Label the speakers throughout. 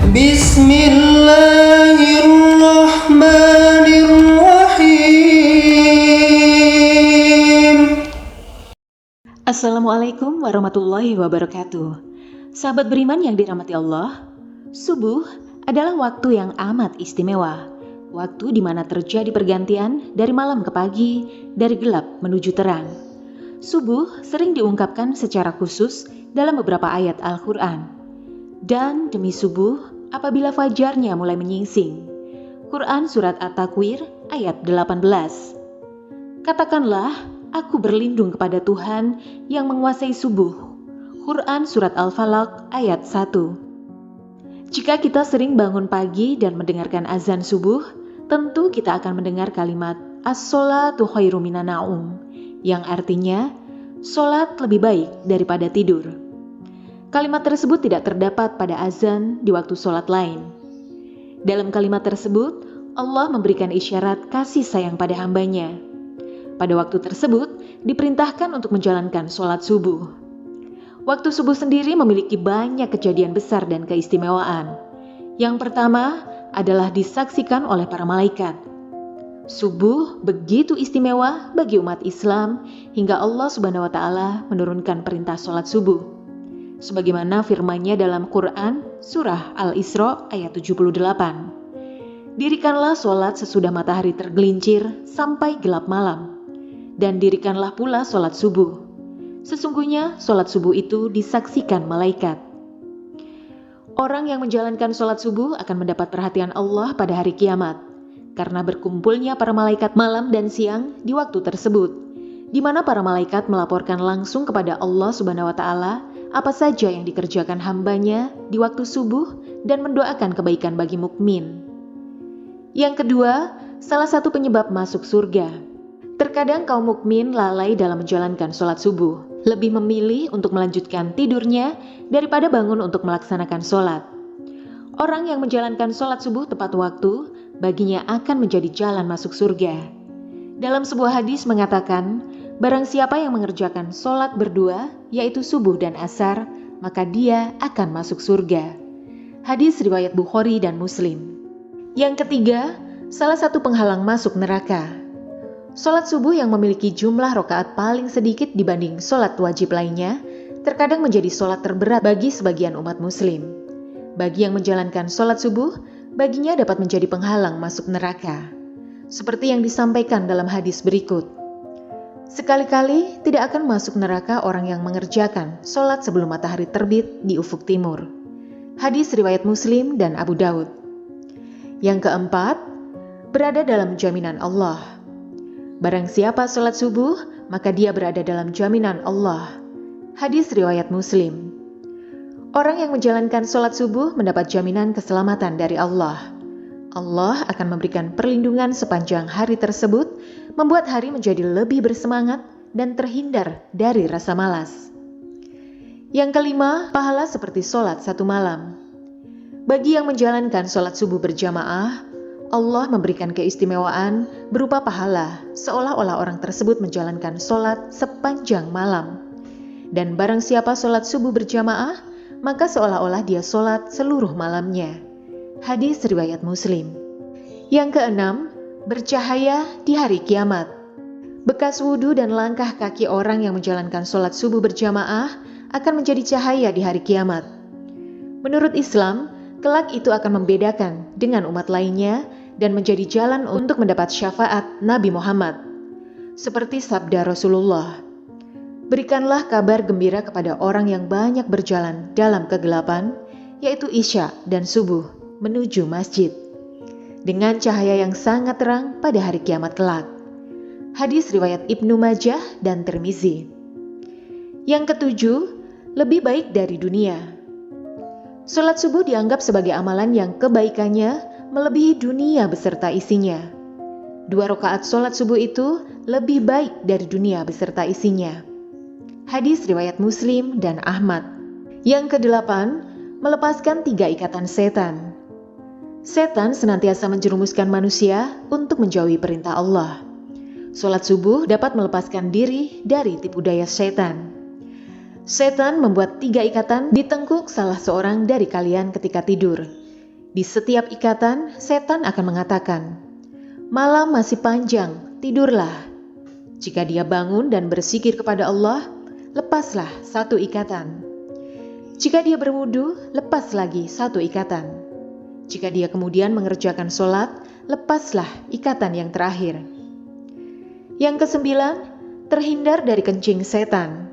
Speaker 1: Bismillahirrahmanirrahim.
Speaker 2: Assalamualaikum warahmatullahi wabarakatuh. Sahabat beriman yang dirahmati Allah, subuh adalah waktu yang amat istimewa. Waktu di mana terjadi pergantian dari malam ke pagi, dari gelap menuju terang. Subuh sering diungkapkan secara khusus dalam beberapa ayat Al-Quran. Dan demi subuh, apabila fajarnya mulai menyingsing. Quran Surat At-Takwir ayat 18. Katakanlah, aku berlindung kepada Tuhan yang menguasai subuh. Quran Surat Al-Falaq ayat 1. Jika kita sering bangun pagi dan mendengarkan azan subuh, tentu kita akan mendengar kalimat As-sholatu khairum minan naum, yang artinya, sholat lebih baik daripada tidur. Kalimat tersebut tidak terdapat pada azan di waktu sholat lain. Dalam kalimat tersebut, Allah memberikan isyarat kasih sayang pada hambanya. Pada waktu tersebut, diperintahkan untuk menjalankan sholat subuh. Waktu subuh sendiri memiliki banyak kejadian besar dan keistimewaan. Yang pertama adalah disaksikan oleh para malaikat. Subuh begitu istimewa bagi umat Islam hingga Allah Subhanahu wa Ta'ala menurunkan perintah sholat subuh. Sebagaimana firman-Nya dalam Quran Surah Al-Isra ayat 78. Dirikanlah sholat sesudah matahari tergelincir sampai gelap malam. Dan dirikanlah pula sholat subuh. Sesungguhnya sholat subuh itu disaksikan malaikat. Orang yang menjalankan sholat subuh akan mendapat perhatian Allah pada hari kiamat. Karena berkumpulnya para malaikat malam dan siang di waktu tersebut, di mana para malaikat melaporkan langsung kepada Allah Subhanahu wa Ta'ala apa saja yang dikerjakan hambanya di waktu subuh dan mendoakan kebaikan bagi mukmin. Yang kedua, salah satu penyebab masuk surga. Terkadang kaum mukmin lalai dalam menjalankan sholat subuh, lebih memilih untuk melanjutkan tidurnya daripada bangun untuk melaksanakan sholat. Orang yang menjalankan sholat subuh tepat waktu, baginya akan menjadi jalan masuk surga. Dalam sebuah hadis mengatakan, barang siapa yang mengerjakan sholat berdua, yaitu subuh dan asar, maka dia akan masuk surga. Hadis riwayat Bukhari dan Muslim. Yang ketiga, salah satu penghalang masuk neraka. Sholat subuh yang memiliki jumlah rakaat paling sedikit dibanding sholat wajib lainnya, terkadang menjadi sholat terberat bagi sebagian umat muslim. Bagi yang menjalankan sholat subuh, baginya dapat menjadi penghalang masuk neraka. Seperti yang disampaikan dalam hadis berikut. Sekali-kali tidak akan masuk neraka orang yang mengerjakan sholat sebelum matahari terbit di ufuk timur. Hadis riwayat Muslim dan Abu Daud. Yang keempat, berada dalam jaminan Allah. Barang siapa sholat subuh, maka dia berada dalam jaminan Allah. Hadis riwayat Muslim. Orang yang menjalankan sholat subuh mendapat jaminan keselamatan dari Allah. Allah akan memberikan perlindungan sepanjang hari tersebut, membuat hari menjadi lebih bersemangat dan terhindar dari rasa malas. Yang kelima, pahala seperti sholat satu malam. Bagi yang menjalankan sholat subuh berjamaah, Allah memberikan keistimewaan berupa pahala seolah-olah orang tersebut menjalankan sholat sepanjang malam. Dan barang siapa sholat subuh berjamaah, maka seolah-olah dia sholat seluruh malamnya. Hadis riwayat Muslim. Yang keenam, bercahaya di hari kiamat. Bekas wudhu dan langkah kaki orang yang menjalankan sholat subuh berjamaah akan menjadi cahaya di hari kiamat. Menurut Islam, kelak itu akan membedakan dengan umat lainnya dan menjadi jalan untuk mendapat syafaat Nabi Muhammad. Seperti sabda Rasulullah, berikanlah kabar gembira kepada orang yang banyak berjalan dalam kegelapan, yaitu Isya dan Subuh menuju masjid, dengan cahaya yang sangat terang pada hari kiamat kelak. Hadis riwayat Ibnu Majah dan Tirmizi. Yang ketujuh, lebih baik dari dunia. Sholat subuh dianggap sebagai amalan yang kebaikannya melebihi dunia beserta isinya. 2 rakaat sholat subuh itu lebih baik dari dunia beserta isinya. Hadis riwayat Muslim dan Ahmad. Yang kedelapan, melepaskan 3 ikatan setan. Setan senantiasa menjerumuskan manusia untuk menjauhi perintah Allah. Sholat subuh dapat melepaskan diri dari tipu daya setan. Setan membuat 3 ikatan di tengkuk salah seorang dari kalian ketika tidur. Di setiap ikatan, setan akan mengatakan, "Malam masih panjang, tidurlah." Jika dia bangun dan berzikir kepada Allah, lepaslah satu ikatan. Jika dia berwudu, lepas lagi satu ikatan. Jika dia kemudian mengerjakan sholat, lepaslah ikatan yang terakhir. Yang kesembilan, terhindar dari kencing setan.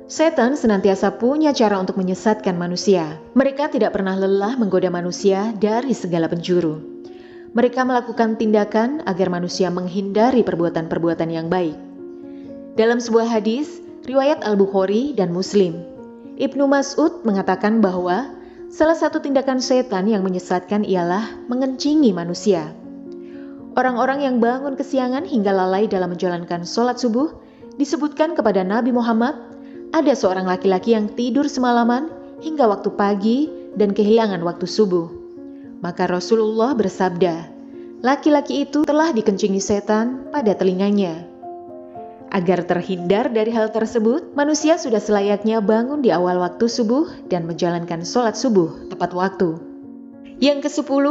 Speaker 2: Setan senantiasa punya cara untuk menyesatkan manusia. Mereka tidak pernah lelah menggoda manusia dari segala penjuru. Mereka melakukan tindakan agar manusia menghindari perbuatan-perbuatan yang baik. Dalam sebuah hadis, riwayat Al-Bukhari dan Muslim, Ibnu Mas'ud mengatakan bahwa salah satu tindakan setan yang menyesatkan ialah mengencingi manusia. Orang-orang yang bangun kesiangan hingga lalai dalam menjalankan sholat subuh disebutkan kepada Nabi Muhammad, ada seorang laki-laki yang tidur semalaman hingga waktu pagi dan kehilangan waktu subuh. Maka Rasulullah bersabda, laki-laki itu telah dikencingi setan pada telinganya. Agar terhindar dari hal tersebut, manusia sudah selayaknya bangun di awal waktu subuh dan menjalankan sholat subuh tepat waktu. Yang ke-10,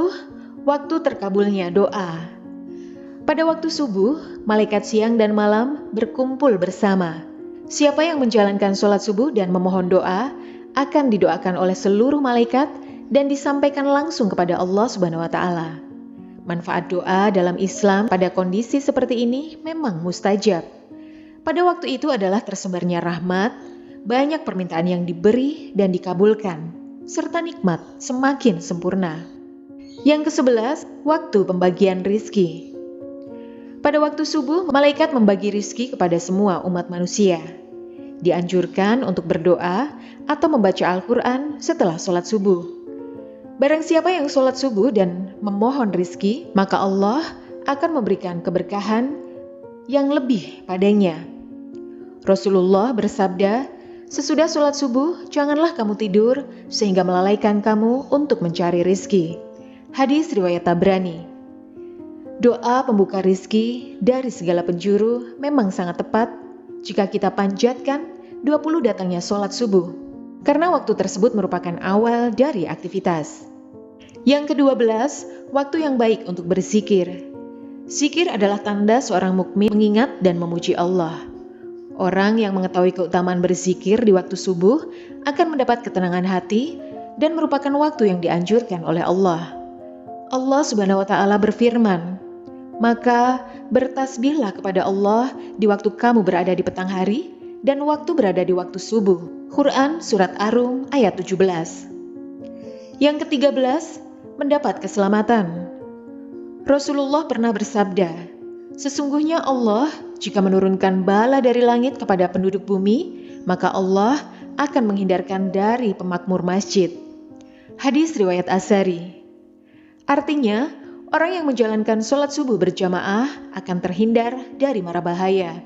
Speaker 2: waktu terkabulnya doa. Pada waktu subuh, malaikat siang dan malam berkumpul bersama. Siapa yang menjalankan sholat subuh dan memohon doa akan didoakan oleh seluruh malaikat dan disampaikan langsung kepada Allah Subhanahu wa Ta'ala. Manfaat doa dalam Islam pada kondisi seperti ini memang mustajab. Pada waktu itu adalah tersebarnya rahmat, banyak permintaan yang diberi dan dikabulkan, serta nikmat semakin sempurna. Yang ke-11, waktu pembagian rizki. Pada waktu subuh, malaikat membagi rizki kepada semua umat manusia. Dianjurkan untuk berdoa atau membaca Al-Quran setelah sholat subuh. Barang siapa yang sholat subuh dan memohon rizki, maka Allah akan memberikan keberkahan yang lebih padanya. Rasulullah bersabda, sesudah sholat subuh, janganlah kamu tidur sehingga melalaikan kamu untuk mencari rizki. Hadis riwayat Tabrani. Doa pembuka rizki dari segala penjuru memang sangat tepat jika kita panjatkan 20 datangnya sholat subuh, karena waktu tersebut merupakan awal dari aktivitas. Yang ke-12, waktu yang baik untuk berzikir. Zikir adalah tanda seorang mukmin mengingat dan memuji Allah. Orang yang mengetahui keutamaan berzikir di waktu subuh akan mendapat ketenangan hati dan merupakan waktu yang dianjurkan oleh Allah. Allah Subhanahu wa Ta'ala berfirman, maka bertasbihlah kepada Allah di waktu kamu berada di petang hari dan waktu berada di waktu subuh. Quran Surat Ar-Rum ayat 17. Yang ke-13, mendapat keselamatan. Rasulullah pernah bersabda, sesungguhnya Allah jika menurunkan bala dari langit kepada penduduk bumi, maka Allah akan menghindarkan dari pemakmur masjid. Hadis riwayat Asy'ari. Artinya, orang yang menjalankan sholat subuh berjamaah akan terhindar dari mara bahaya.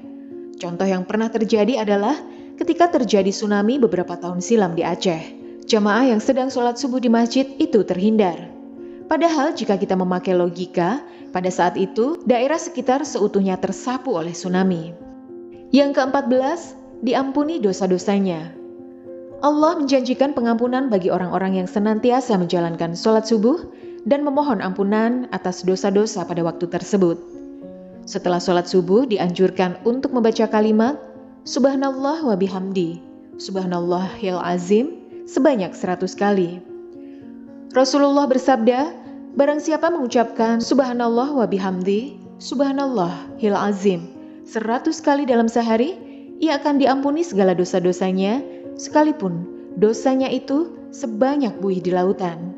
Speaker 2: Contoh yang pernah terjadi adalah ketika terjadi tsunami beberapa tahun silam di Aceh. Jamaah yang sedang sholat subuh di masjid itu terhindar. Padahal jika kita memakai logika, pada saat itu daerah sekitar seutuhnya tersapu oleh tsunami. Yang ke-14, diampuni dosa-dosanya. Allah menjanjikan pengampunan bagi orang-orang yang senantiasa menjalankan sholat subuh dan memohon ampunan atas dosa-dosa pada waktu tersebut. Setelah sholat subuh dianjurkan untuk membaca kalimat Subhanallah wa bihamdi, Subhanallahil azim sebanyak 100 kali. Rasulullah bersabda, barang siapa mengucapkan Subhanallah wa bihamdi, Subhanallahil azim 100 kali dalam sehari, ia akan diampuni segala dosa-dosanya, sekalipun dosanya itu sebanyak buih di lautan.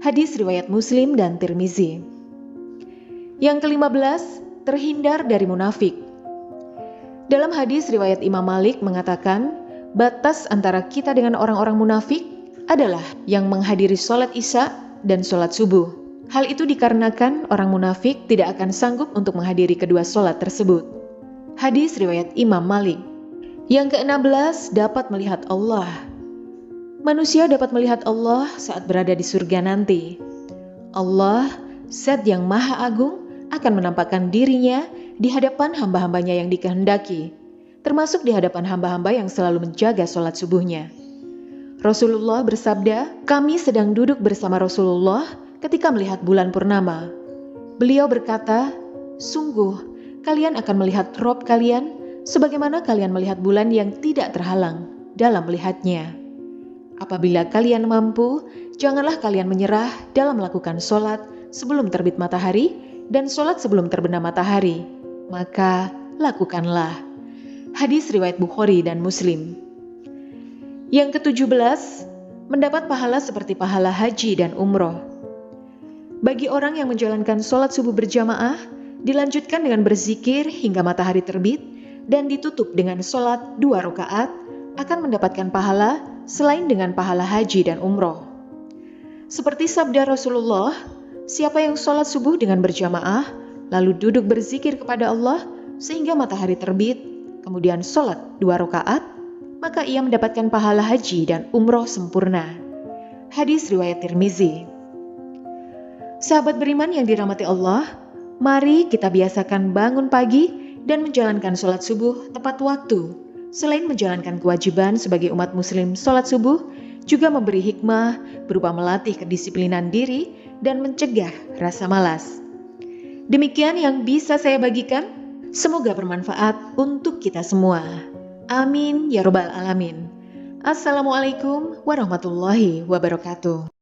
Speaker 2: Hadis riwayat Muslim dan Tirmizi. Yang ke-15, terhindar dari munafik. Dalam hadis riwayat Imam Malik mengatakan, batas antara kita dengan orang-orang munafik adalah yang menghadiri sholat isya dan sholat subuh. Hal itu dikarenakan orang munafik tidak akan sanggup untuk menghadiri kedua sholat tersebut. Hadis riwayat Imam Malik. Yang ke-16, dapat melihat Allah. Manusia dapat melihat Allah saat berada di surga nanti. Allah, Zat yang Maha Agung, akan menampakkan dirinya di hadapan hamba-hambanya yang dikehendaki, termasuk di hadapan hamba-hamba yang selalu menjaga sholat subuhnya. Rasulullah bersabda, "Kami sedang duduk bersama Rasulullah ketika melihat bulan purnama. Beliau berkata, 'Sungguh, kalian akan melihat Rob kalian sebagaimana kalian melihat bulan yang tidak terhalang dalam melihatnya. Apabila kalian mampu, janganlah kalian menyerah dalam melakukan sholat sebelum terbit matahari dan sholat sebelum terbenam matahari. Maka lakukanlah.'" Hadis riwayat Bukhari dan Muslim. Yang ke-17, mendapat pahala seperti pahala haji dan umroh. Bagi orang yang menjalankan sholat subuh berjamaah, dilanjutkan dengan berzikir hingga matahari terbit dan ditutup dengan sholat 2 rakaat, akan mendapatkan pahala selain dengan pahala haji dan umroh. Seperti sabda Rasulullah, siapa yang sholat subuh dengan berjamaah, lalu duduk berzikir kepada Allah sehingga matahari terbit, kemudian sholat 2 rakaat, maka ia mendapatkan pahala haji dan umroh sempurna. Hadis riwayat Tirmizi. Sahabat beriman yang dirahmati Allah, mari kita biasakan bangun pagi dan menjalankan sholat subuh tepat waktu. Selain menjalankan kewajiban sebagai umat muslim, sholat subuh juga memberi hikmah berupa melatih kedisiplinan diri dan mencegah rasa malas. Demikian yang bisa saya bagikan. Semoga bermanfaat untuk kita semua. Amin ya robbal alamin. Assalamualaikum warahmatullahi wabarakatuh.